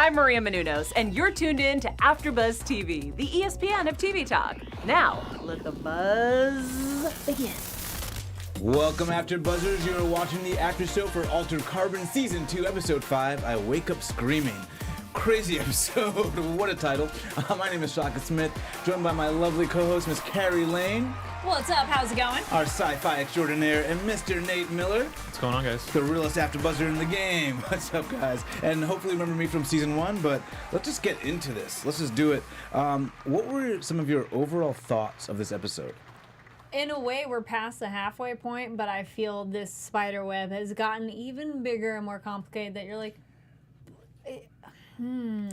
I'm Maria Menounos, and you're tuned in to AfterBuzz TV, the ESPN of TV talk. Now, let the buzz begin. Welcome, After Buzzers. You are watching the after show for Altered Carbon Season 2, Episode 5, I Wake Up Screaming. Crazy episode. What a title. My name is Shaka Smith, joined by my lovely co-host, Miss Kari Lane. What's up? How's it going? Our sci-fi extraordinaire and Mr. Nate Miller. What's going on, guys? The realest after buzzer in the game. What's up, guys? And hopefully remember me from Season 1, but let's just get into this. Let's just do it. What were some of your overall thoughts of this episode? In a way, we're past the halfway point, but I feel this spider web has gotten even bigger and more complicated that you're like,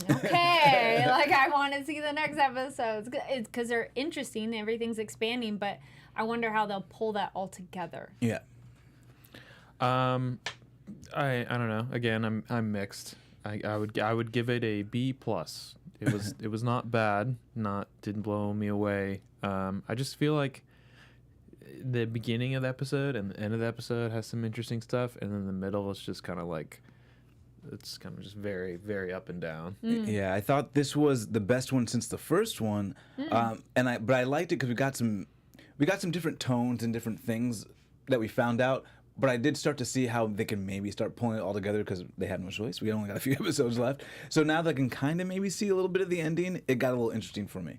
okay, like I want to see the next episodes. It's because they're interesting, everything's expanding, but I wonder how they'll pull that all together. Yeah. I don't know. Again, I'm mixed. I would give it a B+. It was not bad. Didn't blow me away. I just feel like the beginning of the episode and the end of the episode has some interesting stuff, and then the middle is just kind of like, it's kind of just very, very up and down. Yeah, I thought this was the best one since the first one, but I liked it because we got some different tones and different things that we found out. But I did start to see how they can maybe start pulling it all together because they had no choice. We only got a few episodes left, so now that I can kind of maybe see a little bit of the ending, it got a little interesting for me.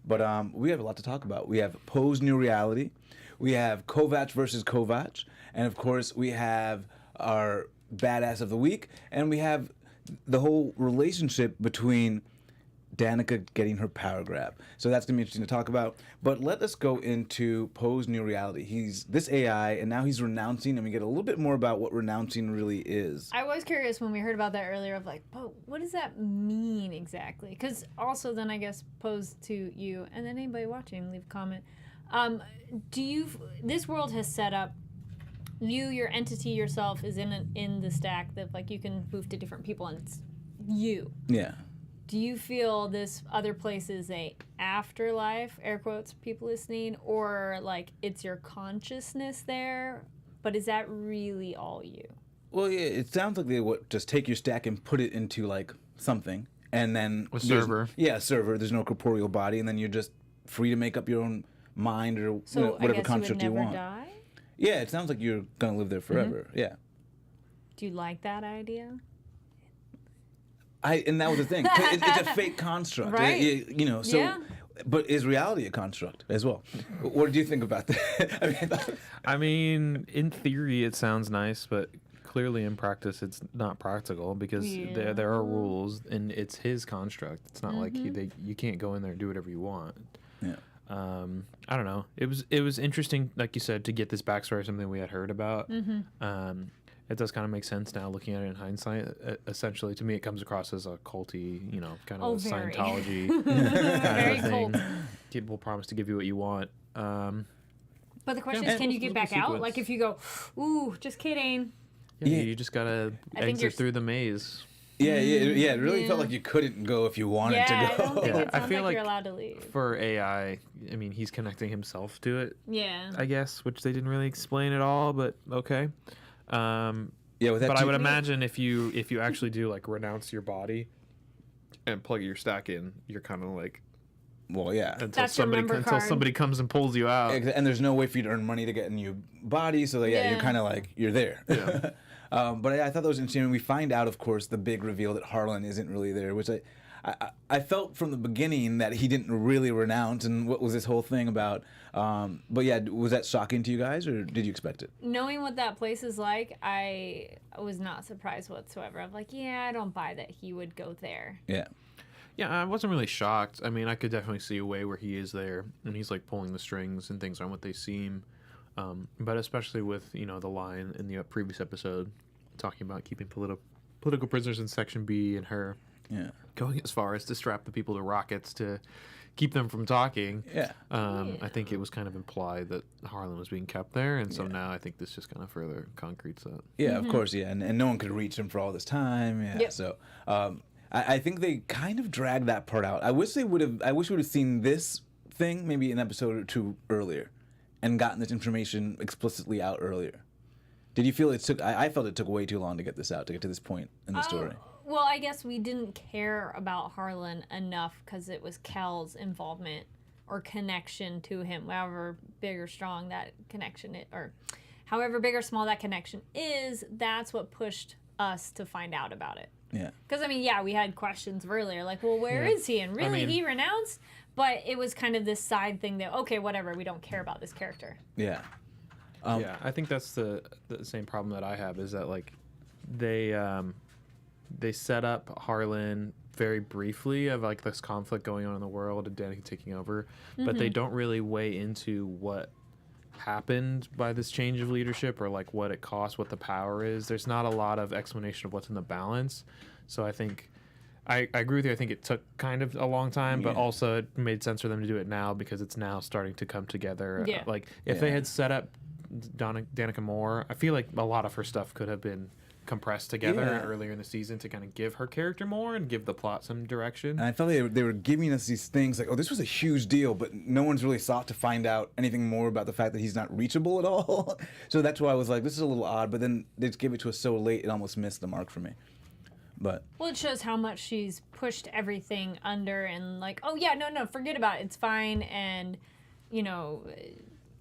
But we have a lot to talk about. We have Poe's new reality, we have Kovacs versus Kovacs, and of course we have our badass of the week, and we have the whole relationship between Danica getting her power grab. So that's gonna be interesting to talk about. But let us go into Poe's new reality. He's this AI, and now he's renouncing, and we get a little bit more about what renouncing really is. I was curious when we heard about that earlier of like, Poe, what does that mean exactly? Because also then I guess pose to you, and then anybody watching, leave a comment. This world has set up your entity yourself is in the stack that like you can move to different people and it's you. Yeah. Do you feel this other place is a afterlife, air quotes, people listening, or like it's your consciousness there, but is that really all you? Well, yeah, it sounds like they would just take your stack and put it into like something, and then A server. Yeah, a server. There's no corporeal body, and then you're just free to make up your own mind or So whatever I guess construct you you would never want. die? Yeah, it sounds like you're gonna live there forever. Yeah. Do you like that idea? And that was the thing. It's a fake construct, Right. You know. So, Yeah. but is reality a construct as well? What do you think about that? I mean, in theory, it sounds nice, but clearly in practice, it's not practical because there are rules, and it's his construct. It's not like you can't go in there and do whatever you want. Yeah. I don't know. It was interesting, like you said, to get this backstory, something we had heard about. It does kind of make sense now, looking at it in hindsight. Essentially, to me, it comes across as a culty, kind of a very. Scientology kind Very of a thing. cult. People promise to give you what you want. But the question Yeah. is, can you get Little back out? sequence. Like if you go, ooh, just kidding. Yeah, you just gotta I think you're exit through the maze. Yeah. It really felt like you couldn't go if you wanted Yeah, to I go. don't think it I sounds feel like you're like allowed to leave. For AI, I mean, he's connecting himself to it, Yeah. I guess, which they didn't really explain at all, but okay. Yeah, with that. But I would imagine if you actually do like renounce your body and plug your stack in, you're kind of like Well, yeah. until That's your member card. somebody comes and pulls you out. And there's no way for you to earn money to get a new body, so that, Yeah. you're kind of like you're there. Yeah. But I thought that was interesting. We find out, of course, the big reveal that Harlan isn't really there, which I felt from the beginning that he didn't really renounce, and what was this whole thing about? But yeah, was that shocking to you guys, or did you expect it? Knowing what that place is like, I was not surprised whatsoever. I'm like, yeah, I don't buy that he would go there. Yeah. Yeah, I wasn't really shocked. I mean, I could definitely see a way where he is there and he's like pulling the strings and things aren't what they seem. But especially with, the line in the previous episode talking about keeping political prisoners in Section B and her going as far as to strap the people to rockets to keep them from talking. Yeah. I think it was kind of implied that Harlan was being kept there. And so now I think this just kind of further concretes that. Yeah, of course, yeah. And no one could reach him for all this time. Yeah. Yep. So I think they kind of dragged that part out. I wish we would have seen this thing maybe an episode or two earlier and gotten this information explicitly out earlier. Did you feel it took? I felt it took way too long to get this out, to get to this point in the story. Well, I guess we didn't care about Harlan enough because it was Kel's involvement or connection to him, however big or strong that connection is, or however big or small that connection is, that's what pushed us to find out about it. Yeah. Because, I mean, yeah, we had questions earlier, like, well, where is he? And really, he renounced? But it was kind of this side thing that, okay, whatever, we don't care about this character. Yeah. Yeah, I think that's the same problem that I have, is that, like, they set up Harlan very briefly of, like, this conflict going on in the world and Danica taking over, but they don't really weigh into what happened by this change of leadership, or like what it costs, what the power is. There's not a lot of explanation of what's in the balance. So I think I agree with you. I think it took kind of a long time, but also it made sense for them to do it now because it's now starting to come together. Yeah. Like if they had set up Danica more, I feel like a lot of her stuff could have been compressed together earlier in the season to kind of give her character more and give the plot some direction. And I felt they were giving us these things like, oh, this was a huge deal, but no one's really sought to find out anything more about the fact that he's not reachable at all. So that's why I was like, this is a little odd, but then they just gave it to us so late, it almost missed the mark for me. But well, it shows how much she's pushed everything under and like, oh yeah, no, forget about it, it's fine, and you know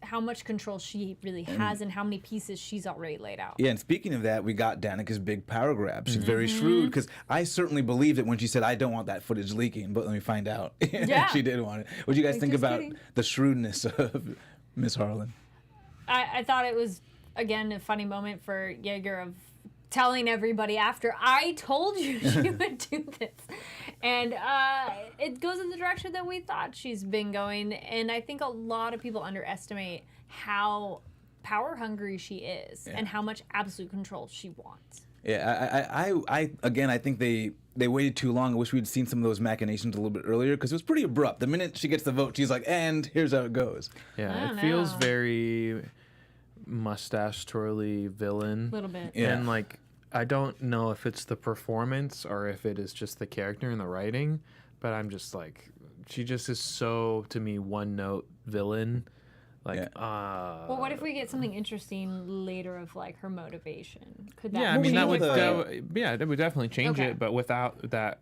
how much control she really has and how many pieces she's already laid out. Yeah, and speaking of that, we got Danica's big power grab. She's very shrewd, because I certainly believed it when she said, I don't want that footage leaking, but let me find out. Yeah. She did want it. What do you guys think just about kidding. the shrewdness of Miss Harlan? I thought it was, again, a funny moment for Jaeger of telling everybody after, I told you she would do this. And it goes in the direction that we thought she's been going. And I think a lot of people underestimate how power hungry she is and how much absolute control she wants. Yeah, I again, I think they waited too long. I wish we'd seen some of those machinations a little bit earlier, because it was pretty abrupt. The minute she gets the vote, she's like, and here's how it goes. Yeah, it feels very mustache twirly villain. A little bit. Yeah. And like, I don't know if it's the performance or if it is just the character and the writing, but I'm just like, she just is so, to me, one note villain. Like, Well, what if we get something interesting later of like her motivation? Could that? yeah, I mean, change that would, it for you? that would definitely change Okay. it, but without that,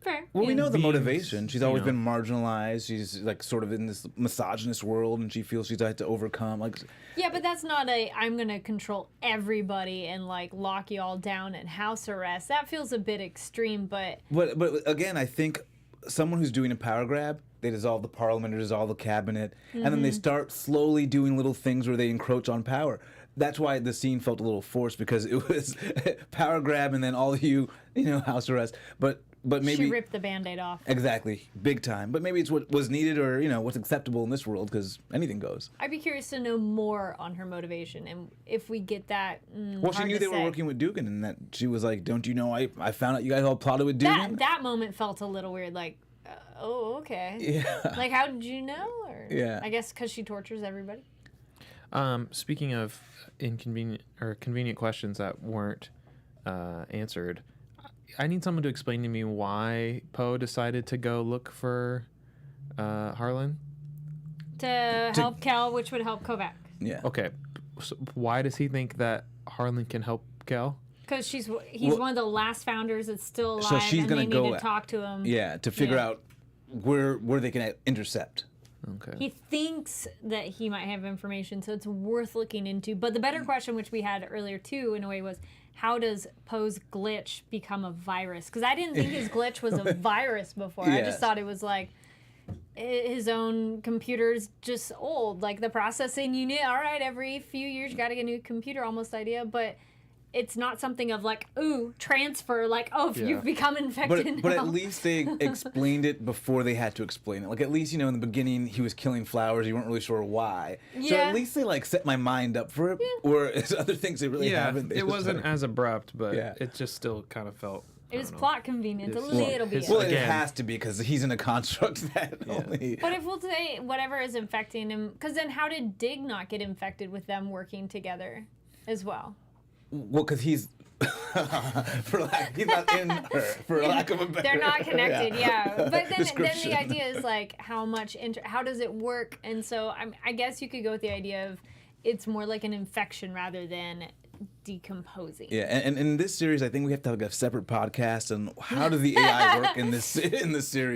Fair. Well, we Yeah. know the being, motivation. She's you always know. been marginalized. She's like sort of in this misogynist world, and she feels she's had to overcome. Like, Yeah, but that's not a I'm gonna control everybody and like lock you all down in house arrest. That feels a bit extreme, but but again, I think someone who's doing a power grab, they dissolve the parliament or dissolve the cabinet, and then they start slowly doing little things where they encroach on power. That's why the scene felt a little forced, because it was power grab and then all of you know, house arrest. But maybe she ripped the Band-Aid off. exactly, big time. But maybe it's what was needed, or what's acceptable in this world, because anything goes. I'd be curious to know more on her motivation, and if we get that. Well, she hard knew to they were say. working with Dugan, and that she was like, "Don't you know? I found out you guys all plotted with Dugan." That moment felt a little weird. Like, oh, okay. Yeah. Like, how did you know? Or, Yeah. I guess because she tortures everybody. speaking of convenient questions that weren't answered, I need someone to explain to me why Poe decided to go look for Harlan. To help Kel, which would help Kovacs. Yeah. Okay, so why does he think that Harlan can help Kel? Because he's one of the last founders that's still alive, So she's and gonna they need go to talk to him. Yeah, to figure Yeah. out where they can intercept. Okay. He thinks that he might have information, so it's worth looking into. But the better question, which we had earlier too, in a way, was how does Poe's glitch become a virus? Because I didn't think his glitch was a virus before. I Yes. just thought it was like his own computer's just old. Like the processing unit, all right, every few years you got to get a new computer almost idea. But it's not something of like, ooh, transfer, like, oh, if you've become infected But now. at least they explained it before they had to explain it. Like, at least, in the beginning, he was killing flowers. You weren't really sure why. So Yeah. at least they, set my mind up for it. Or other things they really Yeah, haven't. it wasn't as abrupt, but Yeah. it just still kind of felt. It was plot convenience, a It's- little bit. Well, Again. it has to be, because he's in a construct that only... But if we'll say whatever is infecting him, because then how did Dig not get infected with them working together as well? Well, because he's... he's not in her, for lack of a better... They're not connected, yeah. But then description. the idea is like how much, how does it work? And so I guess you could go with the idea of it's more like an infection rather than decomposing. Yeah, and in this series, I think we have to have a separate podcast on how does the AI work in this series.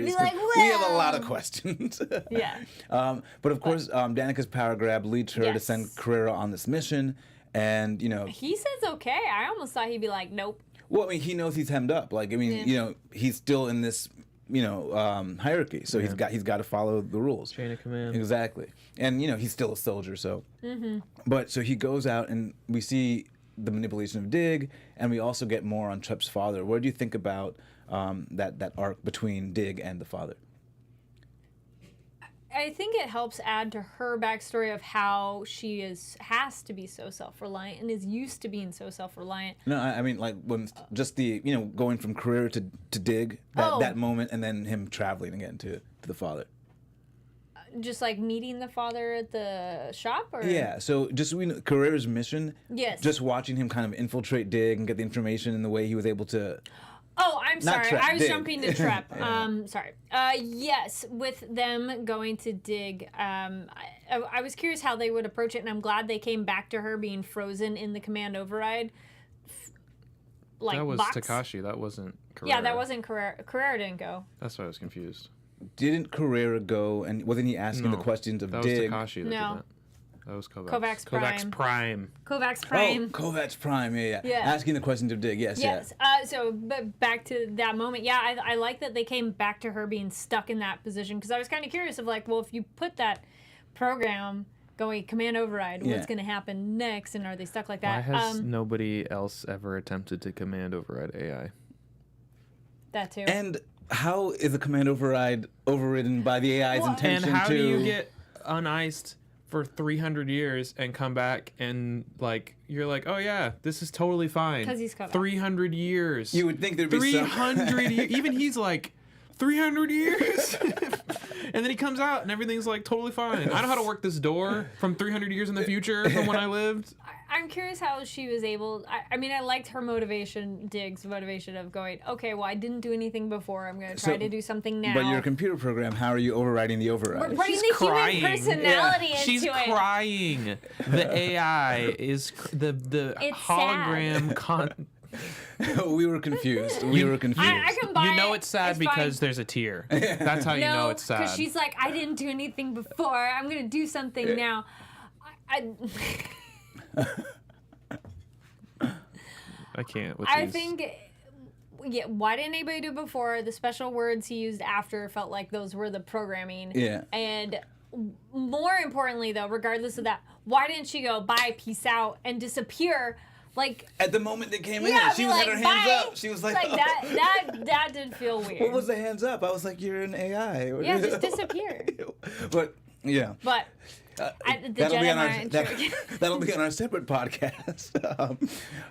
Be 'Cause like, we have a lot of well. questions. Yeah. But of course, Danica's power grab leads her to Yes. send Carrera on this mission, and He says okay. I almost thought he'd be like, nope. well, I mean, he knows he's hemmed up. Like, I mean, Yeah. he's still in this, hierarchy. So he's got to follow the rules. Chain of command. Exactly. And he's still a soldier. So, but so he goes out, and we see the manipulation of Dig, and we also get more on Trepp's father. What do you think about that arc between Dig and the father? I think it helps add to her backstory of how she has to be so self-reliant and is used to being so self-reliant. No, I mean, like, when just the going from Carrera to Dig, that moment, and then him traveling again to the father. Just like meeting the father at the shop, or Yeah, so just Carrera's mission. Yes. Just watching him kind of infiltrate Dig and get the information in the way he was able to. Oh, I'm Not sorry. Trepp, I was Dig. jumping to Trepp. Sorry. Yes, with them going to Dig, I was curious how they would approach it, and I'm glad they came back to her being frozen in the command override. That was box. Takashi. That wasn't Carrera. Yeah, that wasn't Carrera. Carrera didn't go. That's why I was confused. Didn't Carrera go, and wasn't he asking the questions of That was Dig? Takashi that No. did that. That was Kovacs. Kovacs Kovacs Prime. Kovacs Oh, Prime. Kovacs Prime, yeah. Yeah. Asking the questions of Dig, yes. Yes. So, but back to that moment. Yeah, I like that they came back to her being stuck in that position, because I was kind of curious of like, well, if you put that program going command override, Yeah. what's going to happen next, and are they stuck like Why that? has nobody else ever attempted to command override AI? That too. And how is the command override overridden by the AI's Well, intention And how to? do you get uniced for 300 years and come back and like you're like, oh yeah, this is totally fine. 'Cause he's Kovacs. 300 years. You would think there'd be some. 300 years. Even he's like 300 years. And then he comes out and everything's like totally fine. I know how to work this door from 300 years in the future from when I lived. I'm curious how she was able. I mean, I liked her motivation, Dig's motivation of going, okay, well, I didn't do anything before. I'm going to try to do something now. But you're a computer program. How are you overriding the We're override? putting She's the crying. human personality into She's it. crying. The AI is the It's hologram We were confused. We were confused. I can buy You know it. it's sad fine. because there's a tear. That's how you know it's sad. because she's like, I didn't do anything before. I'm going to do something now. I can't with I these. think, yeah, why didn't anybody do it before? The special words he used after felt like those were the programming. Yeah. And more importantly, though, regardless of that, why didn't she go, bye, peace out, and disappear? Like, At the moment they came yeah, in, she be was like, had her hands bye. up. She was like, that did feel weird. What was the hands up? I was like, you're an AI. Yeah, just disappear. But yeah. But the Jedi mind trick. That'll be on our separate podcast.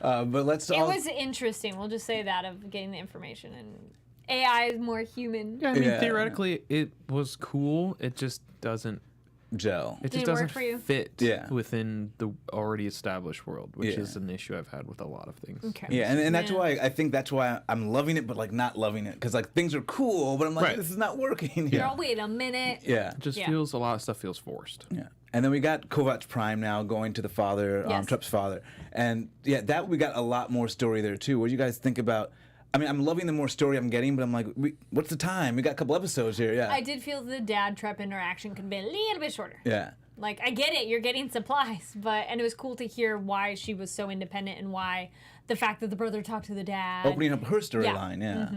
But let's It all. was interesting. We'll just say that of getting the information, and AI is more human. Yeah, I mean, Yeah. theoretically, it was cool. It just doesn't. gel. It Did just it work doesn't for you? fit Yeah. within the already established world, which Yeah. is an issue I've had with a lot of things. Okay. Yeah, and that's Yeah. why I think that's why I'm loving it, but like not loving it, because like things are cool, but I'm like, Right. this is not working. Girl, wait a minute. Yeah. It just Yeah. feels a lot of stuff feels forced. Yeah. And then we got Kovacs Prime now going to the father, Yes. Trepp's father. And yeah, that we got a lot more story there too. What do you guys think about? I mean, I'm loving the more story I'm getting, but I'm like, what's the time? We got a couple episodes here. Yeah. I did feel the dad Trepp interaction could be a little bit shorter. Yeah. Like, I get it, you're getting supplies, and it was cool to hear why she was so independent and why the fact that the brother talked to the dad. Opening up her storyline. Yeah.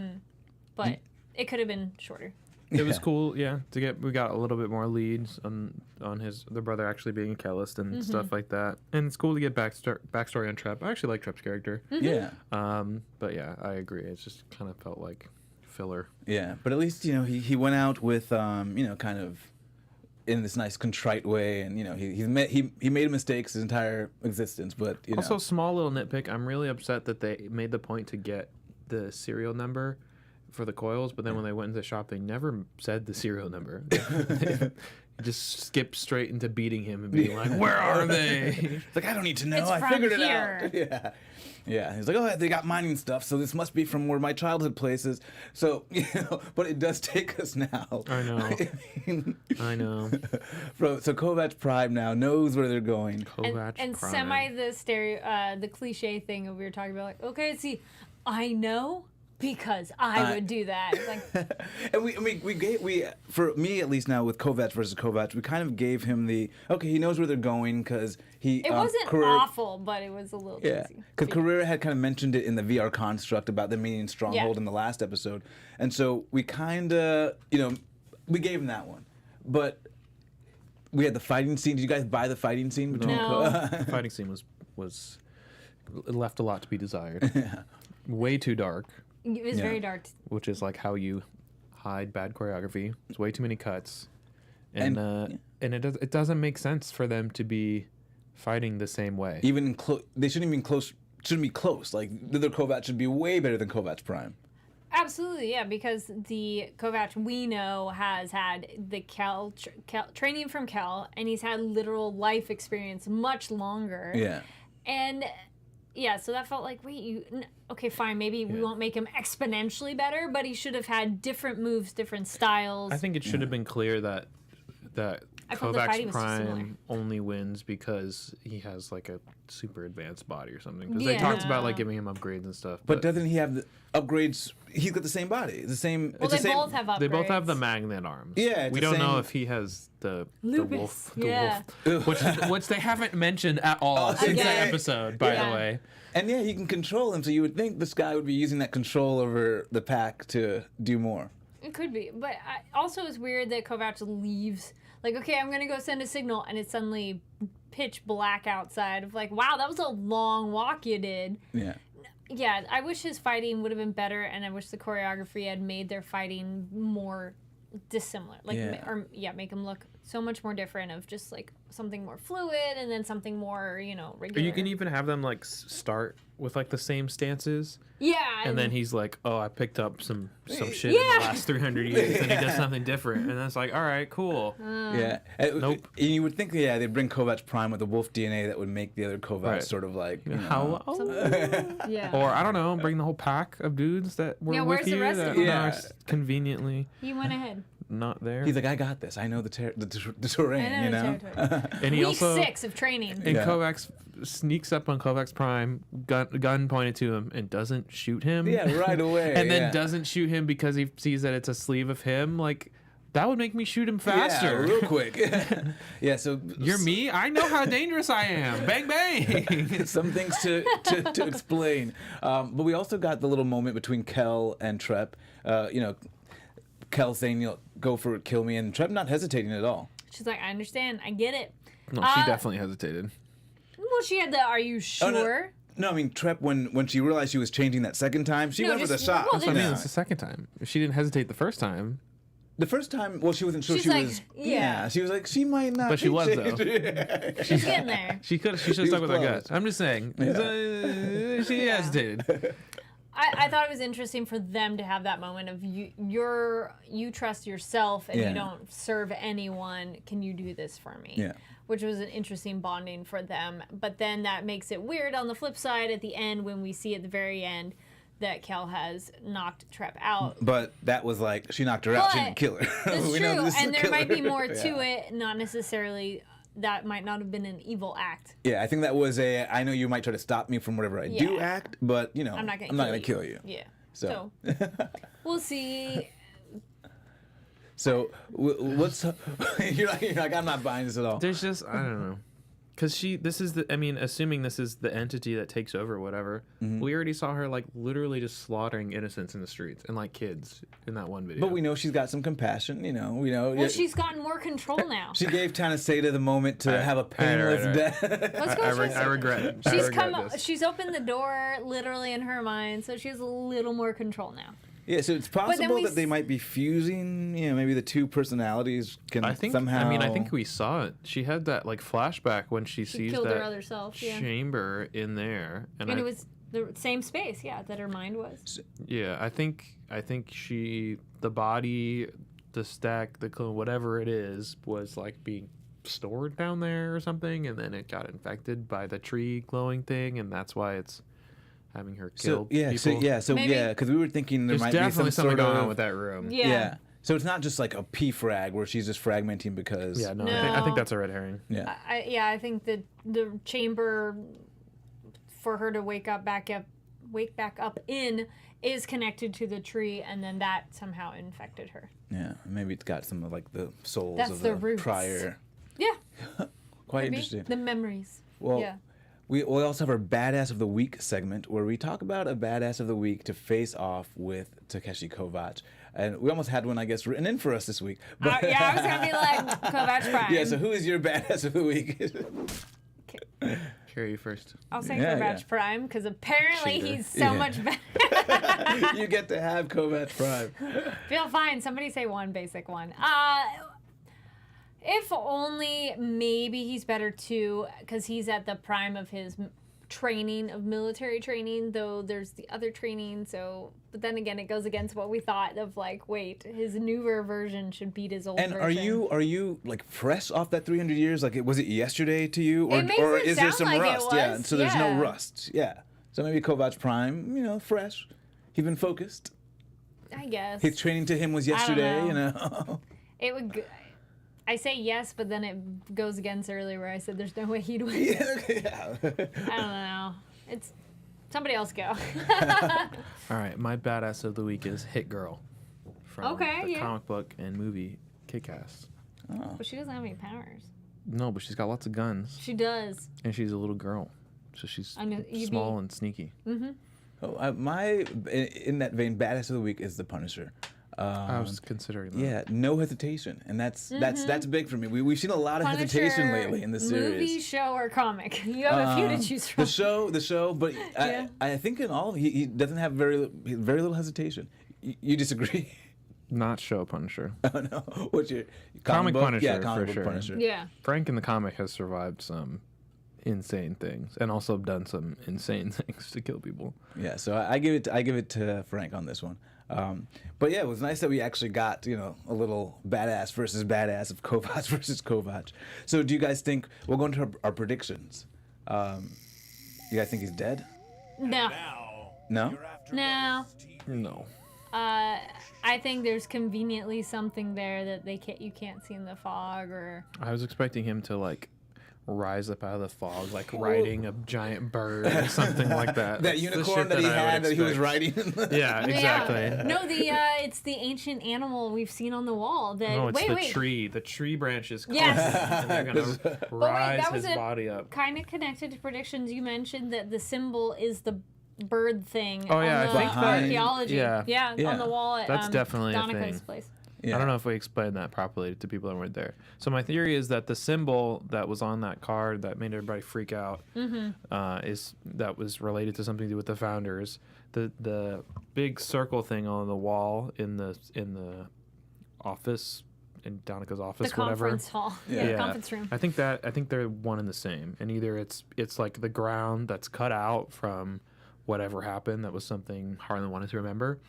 But it could have been shorter. It was cool, yeah. We got a little bit more leads on the brother actually being a chemist and stuff like that. And it's cool to get backstory on Trepp. I actually like Trepp's character. Yeah. But yeah, I agree. It just kind of felt like filler. Yeah. But at least he went out with kind of in this nice contrite way, and he made mistakes his entire existence, but Also, small little nitpick. I'm really upset that they made the point to get the serial number for the coils, but then when they went into the shop, they never said the serial number. just skip straight into beating him and being like, "Where are they?" It's like, I don't need to know. It's I from figured it here. out. Yeah. Yeah. He's like, oh, they got mining stuff, so this must be from where my childhood place is. So, but it does take us now. I know. I know. So Kovacs Prime now knows where they're going. Kovacs And Prime. semi the cliche thing that we were talking about, like, okay, see, I know because I would do that. It's like, And we for me at least now with Kovacs versus Kovacs, we kind of gave him the he knows where they're going because he it wasn't Carrera, awful, but it was a little cheesy. because Carrera had kind of mentioned it in the VR construct about them meeting Stronghold in the last episode, and so we kind of we gave him that one, but we had the fighting scene. Did you guys buy the fighting scene between? No. The fighting scene was it left a lot to be desired. Way too dark, It was very dark. which is like how you hide bad choreography. There's way too many cuts, and it doesn't make sense for them to be fighting the same way. Even they shouldn't even close. Shouldn't be close. Like the other Kovacs should be way better than Kovacs Prime. Absolutely, yeah, because the Kovacs we know has had the Kel training from Kel, and he's had literal life experience much longer. Yeah. And yeah, so that felt like, okay, fine, maybe we won't make him exponentially better, but he should have had different moves, different styles. I think it should have been clear that I felt the fighting Kovacs was too similar. Prime only wins because he has like a super advanced body or something. Because Yeah. they talked about like giving him upgrades and stuff. But doesn't he have the upgrades? He's got the same body. The same. Well, it's the they same, both have upgrades. they both have the magnet arms. Yeah, it's we the don't know same- if he has the Lupus, wolf, yeah. which they haven't mentioned at all since Again. that episode. By Yeah. the way, And yeah, he can control him. So you would think this guy would be using that control over the pack to do more. It could be, but also it's weird that Kovacs leaves. Like, okay, I'm gonna go send a signal, and it's suddenly pitch black outside. Of like, wow, that was a long walk you did. Yeah. Yeah, I wish his fighting would have been better, and I wish the choreography had made their fighting more dissimilar. Like, Yeah. make them look so much more different. Of just like something more fluid, and then something more, or regular. you can even have them like start with like the same stances. Yeah, And then he's like, "Oh, I picked up some shit in Yeah. the last 300 years," and he does something different, and that's like, "All right, cool." Yeah. Nope. And you would think, they'd bring Kovacs Prime with the wolf DNA that would make the other Kovacs Right. sort of like. Hello. yeah. Or I don't know, bring the whole pack of dudes that were Yeah, with where's the you rest of that them? Yeah. are conveniently He went ahead. not there. He's like, I got this. I know the terrain. I know the territory. and he Week also 6 of training. and Yeah. Kovacs sneaks up on Kovacs Prime, gun pointed to him, and doesn't shoot him. Yeah, right away. and then yeah. doesn't shoot him because he sees that it's a sleeve of him. Like that would make me shoot him faster. Yeah, real quick. Yeah. So You're me. I know how dangerous I am. Bang bang. some things to explain. But we also got the little moment between Kel and Trepp. Kel saying, go for it, kill me, and Trepp not hesitating at all. She's like, I understand. I get it. No, she definitely hesitated. Well, she had the, are you Oh, no. sure? No, I mean, Trepp, when she realized she was changing that second time, she No, went for the just- shot. well, I mean, Yeah. it's the second time. If she didn't hesitate the first time, The first time, well, she wasn't sure She's she like, was. yeah. She was like, she might not. But she be was, changed. She's getting there. she should have stuck with her gut. close. I'm just saying. She hesitated. I thought it was interesting for them to have that moment of you trust yourself and Yeah. you don't serve anyone. Can you do this for me? Yeah. Which was an interesting bonding for them. But then that makes it weird on the flip side at the end when we see at the very end that Kel has knocked Trepp out. But that was like, she knocked her out. She But didn't kill her. That's We true, know this is a and there might be killer. more to Yeah. it. Not necessarily. That might not have been an evil act. Yeah, I think that was I know you might try to stop me from whatever I do Yeah. act, but, I'm not gonna gonna kill you. Yeah. So. We'll see. So, what's. You're like, I'm not buying this at all. There's just I don't know, because assuming this is the entity that takes over, or whatever. We already saw her like literally just slaughtering innocents in the streets and like kids in that one video. But we know she's got some compassion, we know. Well, she's gotten more control now. She gave Tanaseta the moment to have a painless right. death. Let's go. I regret. I She's regret this. She's opened the door literally in her mind, so she has a little more control now. Yeah, so it's then possible we that they might be fusing. Maybe the two personalities can I think. somehow. I think we saw it. She had that like flashback when she sees killed that her other self, yeah. chamber in there, And it was the same space, yeah, that her mind was. Yeah, I think the body the stack, the clone, whatever it is, was like being stored down there or something, and then it got infected by the tree glowing thing, and that's why it's having her kill people. Because we were thinking there There's might be definitely some something sort going of on with that room. Yeah. So it's not just like a P frag where she's just fragmenting because. Yeah, no, No. I think that's a red herring. Yeah. I think that the chamber for her to wake back up in is connected to the tree, and then that somehow infected her. Yeah. Maybe it's got some of like the souls That's of the the roots. prior. Yeah. Quite Maybe. interesting. The memories. Well, yeah. we also have our Badass of the Week segment where we talk about a Badass of the Week to face off with Takeshi Kovacs. And we almost had one, I guess, written in for us this week. But I was going to be like, Kovacs Prime. yeah, so who is your Badass of the Week? Carry you first. I'll say Yeah, Kovacs yeah. Prime, because apparently Cheater. he's so Yeah. much better. You get to have Kovacs Prime. Feel fine. Somebody say one basic one. If only maybe he's better too, because he's at the prime of his training, of military training, though there's the other training. So, but then again, it goes against what we thought of like, wait, his newer version should beat his old And version. are you like fresh off that 300 years? Like, was it yesterday to you, or It makes or it is there sound some like it rust? Yeah, was, so there's no yeah. rust. Yeah, so maybe Kovacs Prime, fresh. He's been focused. I guess. His training to him was yesterday. know. It would. I say yes, but then it goes against earlier where I said there's no way he'd win. Yeah. I don't know. It's somebody else go. All right, my badass of the week is Hit Girl from Okay, the yeah. comic book and movie Kick-Ass. But she doesn't have any powers. No, but she's got lots of guns, She does. and she's a little girl, so she's I know, you'd small be- and sneaky. My in that vein, Badass of the Week is the Punisher. I was considering that. Yeah, no hesitation, and that's big for me. We've seen a lot of hesitation Punisher, lately in the movie, series. show, or comic. You have a few to choose from. The show, but Yeah. I think in all he doesn't have very little hesitation. You disagree? Not show Punisher. Oh no, what's your Comic book? Punisher, Yeah, comic for book sure. Punisher. Yeah. Frank in the comic has survived some insane things, and also done some insane things to kill people. Yeah, so I give it to Frank on this one. But yeah, it was nice that we actually got a little badass versus badass of Kovacs versus Kovacs. So do you guys think we'll go into our predictions? You guys think he's dead? No. No. No. No. I think there's conveniently something there that you can't see in the fog, or I was expecting him to like rise up out of the fog, like riding a giant bird or something like that. That That's the unicorn shit that he I would had that he was expect. riding. Yeah, exactly. No, it's the ancient animal we've seen on the wall. That No, it's wait. tree. The tree branches. Yes. And they're gonna rise that was his a- body up. Kind of connected to predictions. You mentioned that the symbol is the bird thing. Oh, yeah, on I the think that- archaeology. yeah. Yeah. On the wall at That's definitely a Danica's thing. place. Yeah. I don't know if we explained that properly to people that weren't there. So my theory is that the symbol that was on that card that made everybody freak out that was related to something to do with the founders. The big circle thing on the wall in the office, in Danica's office, The whatever. conference hall. Yeah. Yeah, conference room. I think they're one and the same, and either it's like the ground that's cut out from whatever happened that was something Harlan wanted to remember,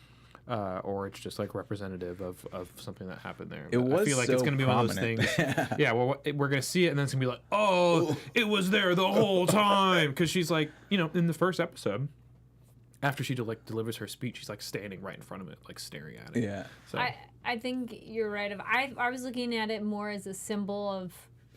or it's just like representative of something that happened there. It But I was feel like so it's gonna be one of those prominent. things. Yeah, well, we're gonna see it, and then it's gonna be like, oh, it was there the whole time, because she's like, in the first episode, after she delivers her speech, she's like standing right in front of it, like staring at it. Yeah. So I think you're right. I was looking at it more as a symbol of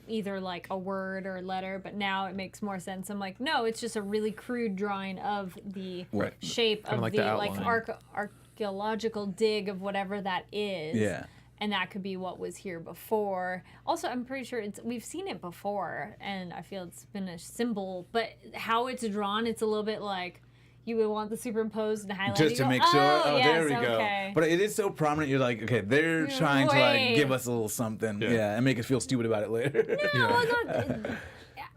either like a word or a letter, but now it makes more sense. I'm like, no, it's just a really crude drawing of the Right. shape Kinda of like the the like outline. archaeological dig of whatever that is. Yeah. And that could be what was here before. Also, I'm pretty sure we've seen it before, and I feel it's been a symbol. But how it's drawn, it's a little bit like you would want the superimposed and highlighted. Just to You go, make sure. Oh, yes, there we go. okay. But it is so prominent. You're like, okay, they're trying to like Wait. give us a little something, Yeah. and make us feel stupid about it later.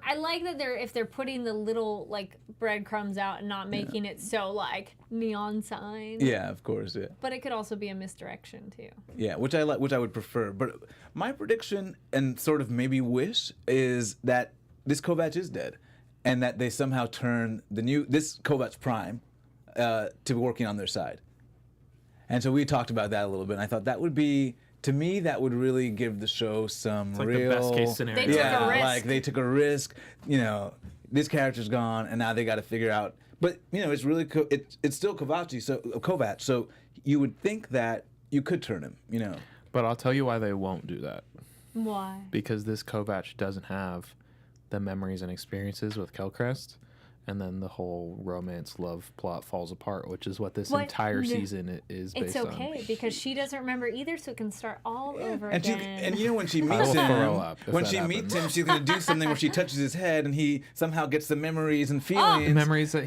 I like that if they're putting the little like breadcrumbs out and not making it so like neon sign. Yeah, of course. Yeah. But it could also be a misdirection too. Yeah, which I would prefer. But my prediction and sort of maybe wish is that this Kovacs is dead, and that they somehow turn this Kovacs Prime to working on their side. And so we talked about that a little bit. And I thought that would be to me, that would really give the show some It's like real... the best case scenario. They took a risk. like they took a risk. You know, this character's gone, and now they got to figure out. But you know, it's really it's still Kovacs. So you would think that you could turn him. You know, But I'll tell you why they won't do that. Why? Because this Kovacs doesn't have the memories and experiences with Kelcrest, and then the whole romance love plot falls apart, which is what this entire season is based on. It's okay because she doesn't remember either, so it can start all over and again. and you know when she I meets will him, throw up if when that she meets happens. him, she's gonna do something where she touches his head, and he somehow gets the memories and feelings. Memories that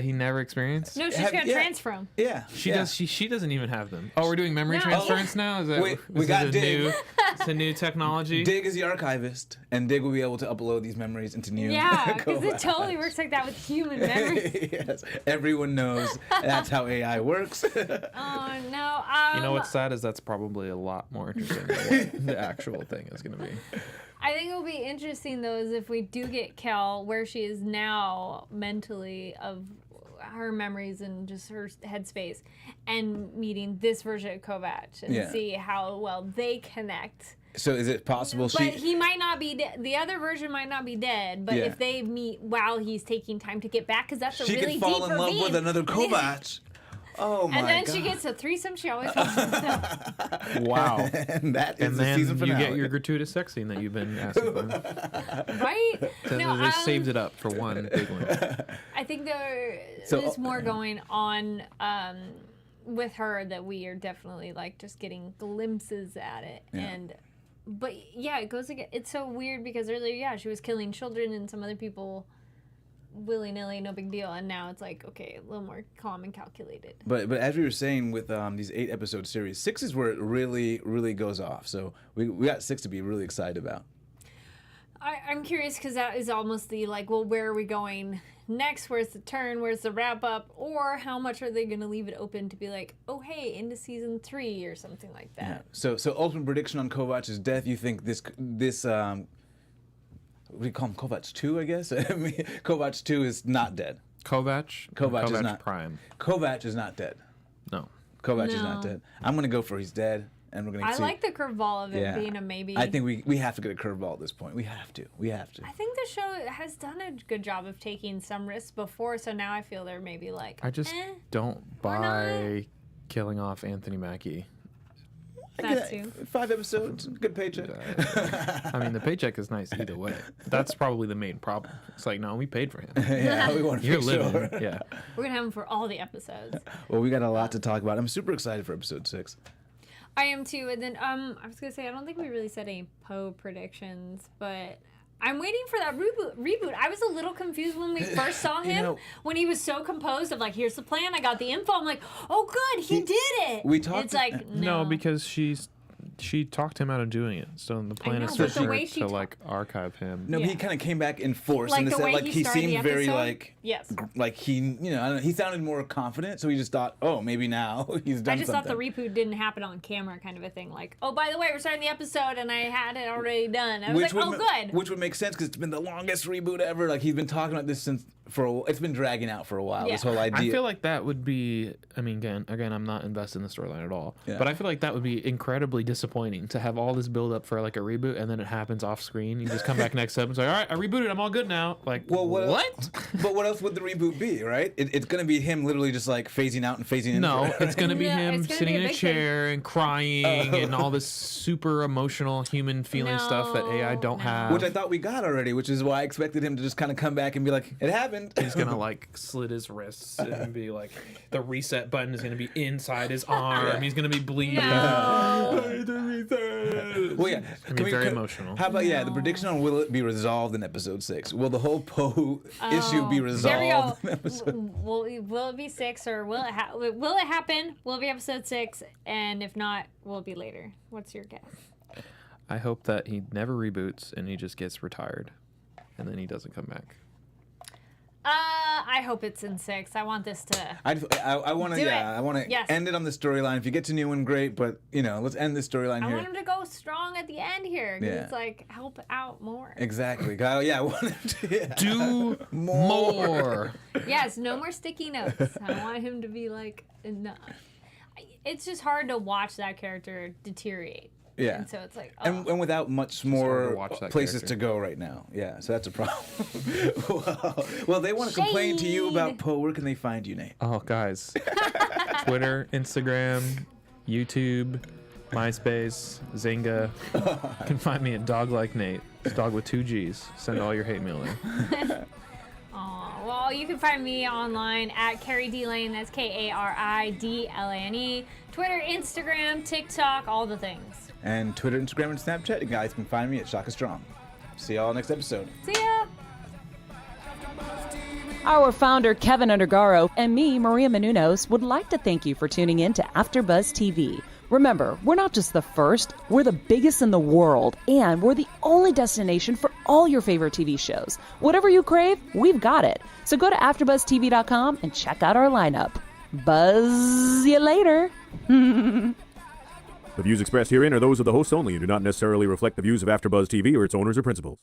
he never experienced. No, she's Have- gonna yeah. transfer him. Yeah, She yeah. does. She doesn't even have them. Oh, we're doing memory No. transference now. Is that We is got it Dig. it's a new technology? Dig is the archivist, and Dig will be able to upload these memories into new. Yeah, because it Kovacs. totally works like that with human memory. Yes, everyone knows that's how AI works. Oh no. You know what's sad is that's probably a lot more interesting than what the actual thing is going to be. I think it'll be interesting though is if we do get Kel where she is now mentally of her memories and just her headspace, and meeting this version of Kovacs and Yeah. see how well they connect. So is it possible But he might not be the other version might not be dead, but Yeah. if they meet while he's taking time to get back, because that's a she really could fall deep in love ravine. with another Kovacs? Oh my And then god! she gets a threesome. She always falls in love. Wow. and that is And the then season you finale. get your gratuitous sex scene that you've been asking for. Right? So they saved it up for one big one. I think there So- is more going on with her that we are definitely like just getting glimpses at it. Yeah. But yeah, it goes again. It's so weird because earlier, yeah, she was killing children and some other people willy nilly, no big deal, and now it's like okay, a little more calm and calculated. But as we were saying with these 8-episode series, 6 is where it really goes off. So we got 6 to be really excited about. I'm curious because that is almost the like, well, where are we going next? Where's the turn? Where's the wrap up? Or how much are they going to leave it open to be like, oh, hey, into season 3 or something like that? So ultimate prediction on Kovacs' death. You think this what do you call him? Kovacs 2, I guess. I mean, Kovacs 2 is not dead. Kovacs is not Prime. Kovacs is not dead. No. Kovacs is not No. dead. I'm gonna go for he's dead, and we're gonna I see. like the curveball of it Yeah. being a maybe. I think we have to get a curveball at this point. We have to. I think the show has done a good job of taking some risks before, so now I feel they're maybe like, I just don't Why buy killing off Anthony Mackie. that too. 5 episodes, good paycheck. I mean, the paycheck is nice either way. That's probably the main problem. It's like, no, we paid for him. Yeah, we want to You're make living. sure. Yeah. We're going to have them for all the episodes. Well, we got a lot to talk about. I'm super excited for episode 6. I am too. And then I was going to say, I don't think we really said any Poe predictions, but I'm waiting for that reboot. I was a little confused when we first saw him, know- when he was so composed of like, here's the plan, I got the info. I'm like, oh, good, he did it. we talked- It's like, No, no. because she talked him out of doing it. So the plan know, is but for the her way she to like archive him. No, Yeah. he kind of came back in force Like in the the sense, way like he he started the seemed very episode? like Yes. like he, you know, I don't know, he sounded more confident, so we just thought, oh, maybe now he's done I just something. thought the reboot didn't happen on camera, kind of a thing. Like, oh, by the way, we're starting the episode, and I had it already done. I was like, oh, good. Which would make sense because it's been the longest reboot ever. Like he's been talking about this since it's been dragging out for a while. This Yeah. whole idea. I feel like that would be. I mean, again, I'm not invested in the storyline at all. Yeah. But I feel like that would be incredibly disappointing to have all this build up for like a reboot and then it happens off screen. You just come back next episode and say, all right, I rebooted. I'm all good now. Like, well, what? But what else would the reboot be, right? It's going to be him literally just like phasing out and phasing in. No, it's gonna be Yeah, him it's gonna sitting be a in a big thing. chair and crying and all this super emotional human feeling stuff that AI don't No. have. Which I thought we got already, which is why I expected him to just kind of come back and be like, it happened. He's gonna like slit his wrists and be like, the reset button is gonna be inside his arm. He's gonna be bleeding. No. Well, yeah. Gonna be very emotional. How about the prediction on will it be resolved in episode 6? Will the whole Poe issue be There we resolved go. in episode? Will it be 6 or will it happen? Will it be episode 6? And if not, will it be later? What's your guess? I hope that he never reboots and he just gets retired, and then he doesn't come back. I hope it's in 6. I want this to. I want to Do it. I want to Yes. end it on the storyline. If you get to new one, great. But let's end this storyline I here. want him to go strong at the end here. 'Cause Yeah. it's like help out more. Exactly. I want him to Do more. Yes, no more sticky notes. I want him to be like, no. it's just hard to watch that character deteriorate. Yeah. And so it's like, And without much hard to more watch that places character. to go right now. Yeah, so that's a problem. well, they want to complain to you about Shade. Poe. Where can they find you, Nate? Oh, guys. Twitter, Instagram, YouTube, MySpace, Zynga. You can find me at Dog Like Nate. It's dog with 2 G's. Send all your hate mail there. well, you can find me online at Kari D Lane. That's KARIDLANE. Twitter, Instagram, TikTok, all the things. And Twitter, Instagram, and Snapchat. You guys can find me at Shaka Strong. See y'all next episode. See ya! Our founder, Keven Undergaro, and me, Maria Menounos, would like to thank you for tuning in to AfterBuzz TV. Remember, we're not just the first, we're the biggest in the world, and we're the only destination for all your favorite TV shows. Whatever you crave, we've got it. So go to AfterBuzzTV.com and check out our lineup. Buzz you later. The views expressed herein are those of the hosts only and do not necessarily reflect the views of AfterBuzz TV or its owners or principals.